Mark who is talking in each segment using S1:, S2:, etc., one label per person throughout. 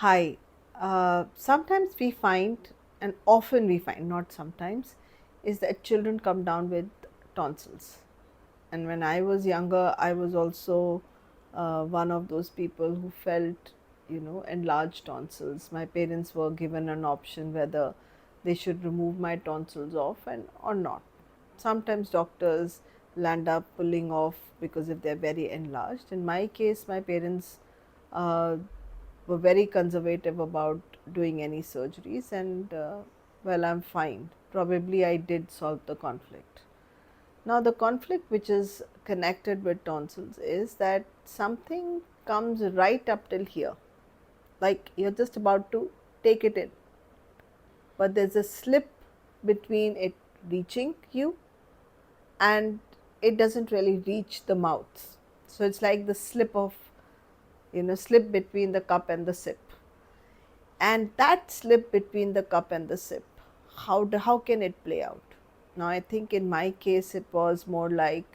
S1: Hi. Sometimes we find, and often we find, not sometimes, is that children come down with tonsils. And when I was younger, I was also one of those people who felt, enlarged tonsils. My parents were given an option whether they should remove my tonsils off and or not. Sometimes doctors land up pulling off because if they're very enlarged. In my case, my parents uh, were very conservative about doing any surgeries, and well, I'm fine. Probably I did solve the conflict. Now, the conflict which is connected with tonsils is that something comes right up till here, like you're just about to take it in, but there's a slip between it reaching you and it doesn't really reach the mouth. So it's like the slip of, slip between the cup and the sip. And that slip between the cup and the sip, how can it play out? Now I think in my case it was more like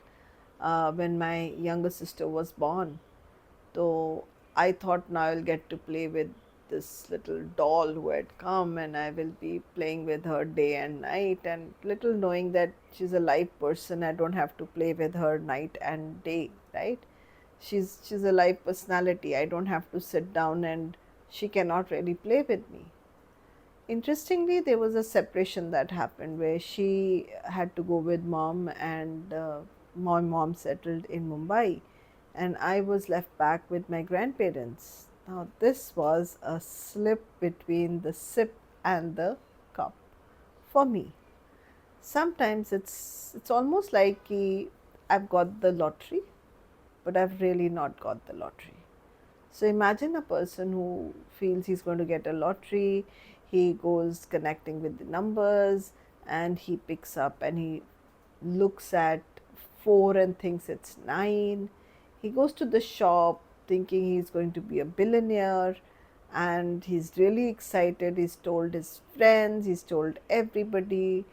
S1: when my younger sister was born. So I thought now I'll get to play with this little doll who had come, and I will be playing with her day and night, and little knowing that she's a live person, I don't have to play with her night and day, right? She's a live personality. I don't have to sit down and she cannot really play with me. Interestingly, there was a separation that happened where she had to go with mom, and my mom settled in Mumbai, and I was left back with my grandparents. Now, this was a slip between the sip and the cup for me. Sometimes it's almost like I've got the lottery, but I've really not got the lottery. So imagine a person who feels he's going to get a lottery, he goes connecting with the numbers, and he picks up and he looks at 4 and thinks it's 9. He goes to the shop thinking he's going to be a billionaire, and he's really excited. He's told his friends, he's told everybody,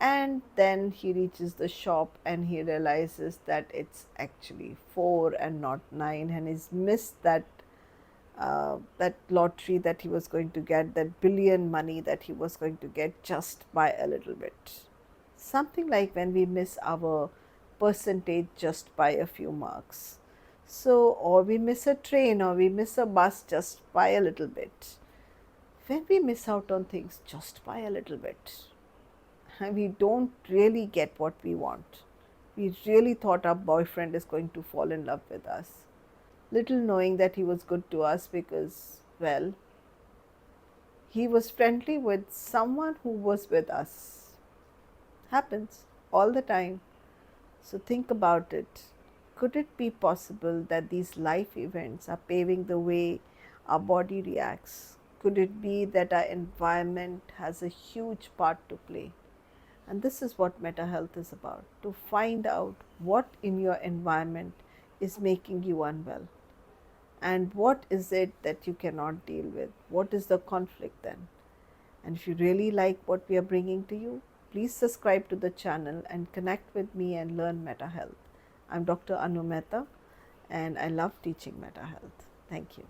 S1: and then he reaches the shop and he realizes that it's actually 4 and not 9, and he's missed that lottery that he was going to get, that billion money that he was going to get, just by a little bit. Something like when we miss our percentage just by a few marks. So, or we miss a train or we miss a bus just by a little bit. When we miss out on things just by a little bit, and we don't really get what we want. We really thought our boyfriend is going to fall in love with us, little knowing that he was good to us because, well, he was friendly with someone who was with us. Happens all the time. So think about it. Could it be possible that these life events are paving the way our body reacts? Could it be that our environment has a huge part to play? And this is what meta health is about, to find out what in your environment is making you unwell. And what is it that you cannot deal with? What is the conflict then? And if you really like what we are bringing to you, please subscribe to the channel and connect with me and learn Meta Health. I'm Dr. Anu Mehta, and I love teaching Meta Health. Thank you.